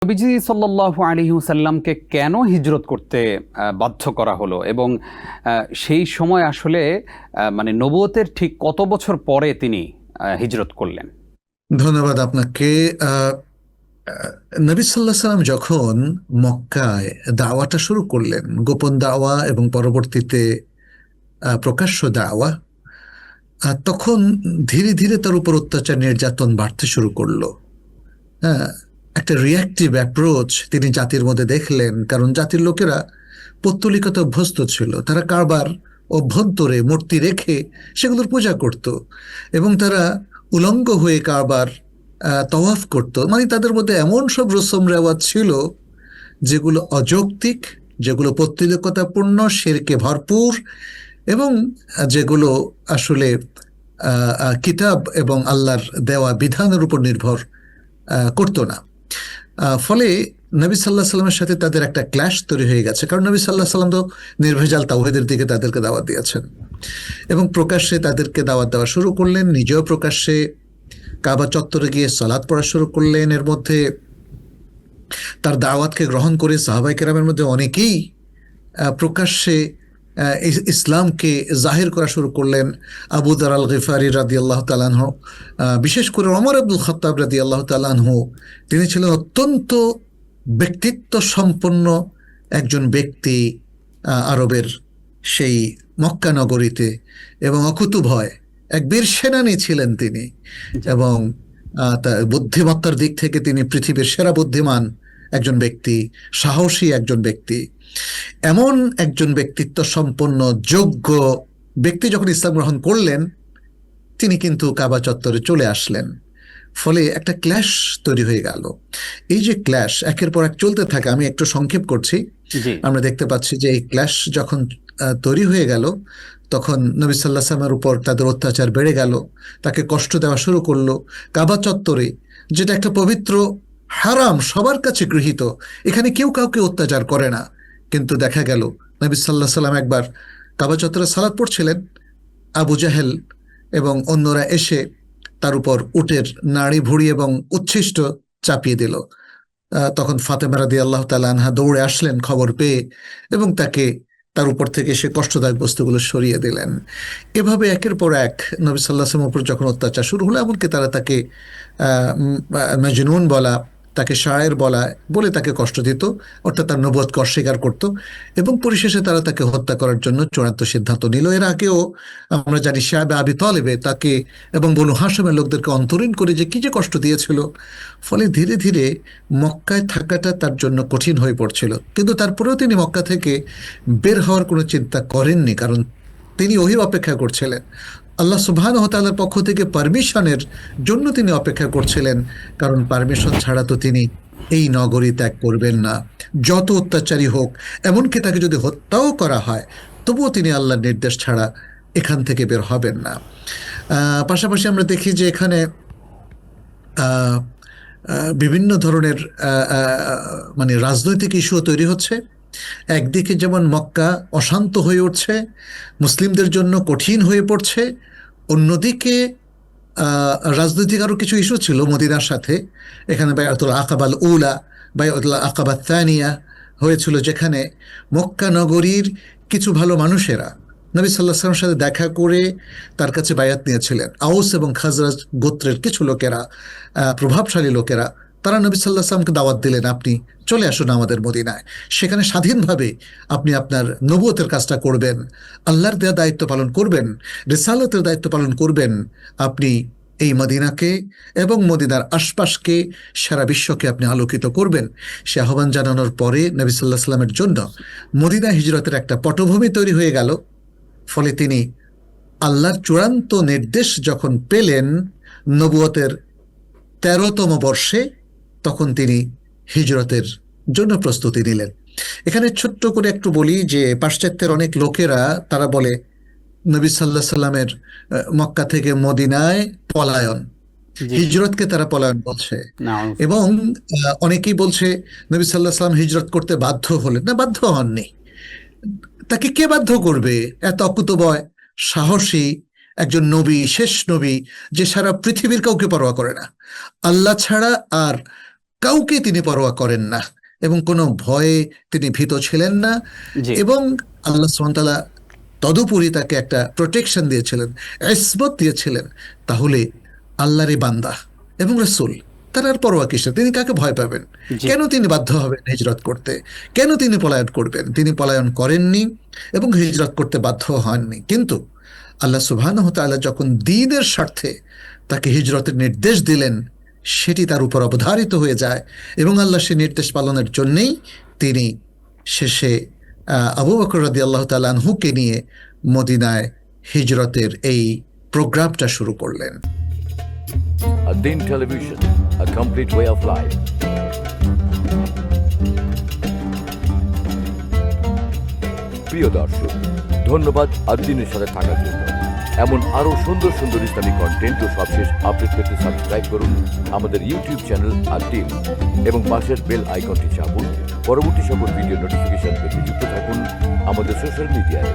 নবীজি সাল্লাল্লাহু আলাইহি ওয়াসাল্লামকে কেন হিজরত করতে বাধ্য করা হলো এবং সেই সময় আসলে মানে নবুয়তের ঠিক কত বছর পরে তিনি হিজরত করলেন? ধন্যবাদ আপনাকে। আহ, নবী সাল্লাহ সাল্লাম যখন মক্কায় দাওয়াটা শুরু করলেন, গোপন দাওয়া এবং পরবর্তীতে প্রকাশ্য দাওয়া, তখন ধীরে ধীরে তার উপর অত্যাচার নির্যাতন বাড়তে শুরু করলো। হ্যাঁ, একটা রিয়াক্টিভ অ্যাপ্রোচ তিনি জাতির মধ্যে দেখলেন, কারণ জাতির লোকেরা পৌত্তলিকতা অভ্যস্ত ছিল। তারা কারবার অভ্যন্তরে মূর্তি রেখে সেগুলোর পূজা করত এবং তারা উলঙ্গ হয়ে কারবার তওয়াফ করত। মানে তাদের মধ্যে এমন সব রসম রেওয়াজ ছিল যেগুলো অযৌক্তিক, যেগুলো পৌত্তলিকতাপূর্ণ, শিরকে ভরপুর, এবং যেগুলো আসলে কিতাব এবং আল্লাহর দেওয়া বিধানের উপর নির্ভর করতো না। ফলে নবী সাল্লাহ সাল্লামের সাথে তাদের একটা ক্ল্যাশ তৈরি হয়ে গেছে, কারণ নবী সাল্লাহ সাল্লাম তো নির্ভেজাল তাওহীদের দিকে তাদেরকে দাওয়াত দিয়েছেন এবং প্রকাশ্যে তাদেরকে দাওয়াত দেওয়া শুরু করলেন। নিজেও প্রকাশ্যে কাবা চত্বরে গিয়ে সালাত পড়া শুরু করলেন। এর মধ্যে তার দাওয়াতকে গ্রহণ করে সাহাবায়ে কেরামের মধ্যে অনেকেই প্রকাশ্যে ইসলামকে জাহির করা শুরু করলেন। আবু যার আল গিফারি রাদিয়াল্লাহু তাআলা আনহু, বিশেষ করে ওমর ইবনুল খাত্তাব রাদিয়াল্লাহু তাআলা আনহু, তিনি ছিলেন অত্যন্ত ব্যক্তিত্ব সম্পন্ন একজন ব্যক্তি আরবের সেই মক্কা নগরীতে, এবং অকুতুভয় এক বীর সেনানী ছিলেন তিনি। এবং তার বুদ্ধিমত্তার দিক থেকে তিনি পৃথিবীর সেরা বুদ্ধিমান একজন ব্যক্তি, সাহসী একজন ব্যক্তি। এমন একজন ব্যক্তিত্ব সম্পন্ন যোগ্য ব্যক্তি যখন ইসলাম গ্রহণ করলেন, তিনি কিন্তু কাবা চত্বরে চলে আসলেন। ফলে একটা ক্ল্যাশ তৈরি হয়ে গেল। এই যে ক্ল্যাশ একের পর এক চলতে থাকে, আমি একটু সংক্ষেপ করছি। আমরা দেখতে পাচ্ছি যে এই ক্ল্যাশ যখন তৈরি হয়ে গেল, তখন নবী সাল্লাল্লাহু আলাইহি ওয়াসাল্লামের উপর তাদের অত্যাচার বেড়ে গেল, তাকে কষ্ট দেওয়া শুরু করলো। কাবা চত্বরে, যেটা একটা পবিত্র হারাম, সবার কাছে গৃহীত, এখানে কেউ কাউকে অত্যাচার করে না, কিন্তু দেখা গেল নবী সাল্লাল্লাহু আলাইহি ওয়াসাল্লাম একবার কাবা চত্বরে সালাত পড়ছিলেন, আবু জাহেল এবং অন্যরা এসে তার উপর উটের নাড়ি ভুড়ি এবং উচ্ছিষ্ট চাপিয়ে দিল। তখন ফাতেমা রাদিয়াল্লাহু তাআলা আনহা দৌড়ে আসলেন খবর পেয়ে, এবং তাকে তার উপর থেকে সে কষ্টদায়ক বস্তুগুলো সরিয়ে দিলেন। এভাবে একের পর এক নবী সাল্লাল্লাহু আলাইহি ওয়াসাল্লামের উপর যখন অত্যাচার শুরু হলো, এমনকি তারা তাকে মাজনুন বলা, তাকে শায়ের বলা বলে তাকে কষ্ট দিত, অর্থাৎ তার নবুয়তকে অস্বীকার করত, এবং পরিশেষে তারা তাকে হত্যা করার জন্য চূড়ান্ত সিদ্ধান্ত নিল। এর আগেও আমরা জানি শায়বা আবি তালেবে তাকে এবং বনু হাশেমের লোকদেরকে অন্তরীণ করে যে কি যে কষ্ট দিয়েছিল। ফলে ধীরে ধীরে মক্কায় থাকাটা তার জন্য কঠিন হয়ে পড়ছিল, কিন্তু তারপরেও তিনি মক্কা থেকে বের হওয়ার কোনো চিন্তা করেননি, কারণ তিনি ওহির অপেক্ষা করছিলেন। আল্লাহ সুবহানাহু ওয়া তাআলার পক্ষ থেকে পারমিশনের জন্য তিনি অপেক্ষা করছিলেন, কারণ পারমিশন ছাড়া তো তিনি এই নগরী ত্যাগ করবেন না। যত অত্যাচারী হোক, এমনকি তাকে যদি হত্যাও করা হয়, তবুও তিনি আল্লাহর নির্দেশ ছাড়া এখান থেকে বের হবেন না। পাশাপাশি আমরা দেখি যে এখানে বিভিন্ন ধরনের মানে রাজনৈতিক ইস্যু তৈরি হচ্ছে। একদিকে যেমন মক্কা অশান্ত হয়ে উঠছে, মুসলিমদের জন্য কঠিন হয়ে পড়ছে, অন্যদিকে রাজনৈতিক আরও কিছু ইস্যু ছিল মদিনার সাথে। এখানে বায়াতুল আকাবাল উলা, বায়াতুল আকাবা তানিয়া হয়েছিল, যেখানে মক্কা নগরীর কিছু ভালো মানুষেরা নবী সাল্লাল্লাহু আলাইহি ওয়াসাল্লামের সাথে দেখা করে তার কাছে বায়াত নিয়েছিলেন। আউস এবং খাজরাজ গোত্রের কিছু লোকেরা, প্রভাবশালী লোকেরা, তারা নবী সাল্লাল্লাহু আলাইহি ওয়াসাল্লামকে দাওয়াত দিলেন, আপনি চলে আসুন আমাদের মদিনায়, সেখানে স্বাধীনভাবে আপনি আপনার নবুয়তের কাজটা করবেন, আল্লাহর দেয়া দায়িত্ব পালন করবেন, রিসালাতের দায়িত্ব পালন করবেন। আপনি এই মদিনাকে এবং মদিনার আশপাশকে, সারা বিশ্বকে আপনি আলোকিত করবেন। সে আহ্বান জানানোর পরে নবী সাল্লাল্লাহু আলাইহি ওয়াসাল্লামের জন্য মদিনা হিজরতের একটা পটভূমি তৈরি হয়ে গেল। ফলে তিনি আল্লাহর চূড়ান্ত নির্দেশ যখন পেলেন নবুয়তের 13তম বর্ষে, তখন তিনি হিজরতের জন্য প্রস্তুতি নিলেন। এখানে ছোট্ট করে একটু বলি যে পাশ্চাত্যের অনেক লোকেরা তারা বলে নবী সাল্লাল্লাহু আলাইহি ওয়াসাল্লামের মক্কা থেকে মদিনায় পলায়ন, হিজরতকে তারা পলায়ন বলছে। এবং অনেকেই বলছে নবী সাল্লাল্লাহু আলাইহি ওয়াসাল্লাম হিজরত করতে বাধ্য হলেন না, বাধ্য হননি। তাকে কে বাধ্য করবে? এত অকুতোভয় সাহসী একজন নবী, শেষ নবী, যে সারা পৃথিবীর কাউকে পরোয়া করে না, আল্লাহ ছাড়া আর কাউকে তিনি পরোয়া করেন না এবং কোনো ভয়ে তিনি ভীত ছিলেন না। জি। এবং আল্লাহ সুবহানাহু ওয়া তাআলা তদুপরি তাকে একটা প্রোটেকশন দিয়েছিলেন, ইসমত দিয়েছিলেন। তাহলে আল্লাহরই বান্দা এবং রাসূল, তার আর পরোয়া কিসের? তিনি কাকে ভয় পাবেন? জি। কেন তিনি বাধ্য হবেন হিজরত করতে? কেন তিনি পলায়ন করবেন? তিনি পলায়ন করেননি এবং হিজরত করতে বাধ্য হননি। কিন্তু আল্লাহ সুবহানাহু ওয়া তাআলা যখন দ্বীনের স্বার্থে তাকে হিজরতের নির্দেশ দিলেন, সেটি তার উপর অবধারিত হয়ে যায় এবং আল্লাহ সে নির্দেশ পালনের জন্যেই তিনি শেষে আবু বকর রাদিয়াল্লাহু তাআলা আনহুকে নিয়ে মদিনায় হিজরতের এই প্রোগ্রামটা শুরু করলেন। Ad-Din Television, a complete way of life. প্রিয় দর্শক, ধন্যবাদ ad-Din-এর সাথে থাকার জন্য। এমন আরো সুন্দর সুন্দর ইসলামিক কন্টেন্ট ও সবশেষ আপডেট পেতে সাবস্ক্রাইব করুন আমাদের ইউটিউব চ্যানেল ad-Din এবং পাশের বেল আইকনটি চাপুন। পরবর্তী সকল ভিডিও নোটিফিকেশন পেতে যুক্ত থাকুন আমাদের সোশ্যাল মিডিয়ায়।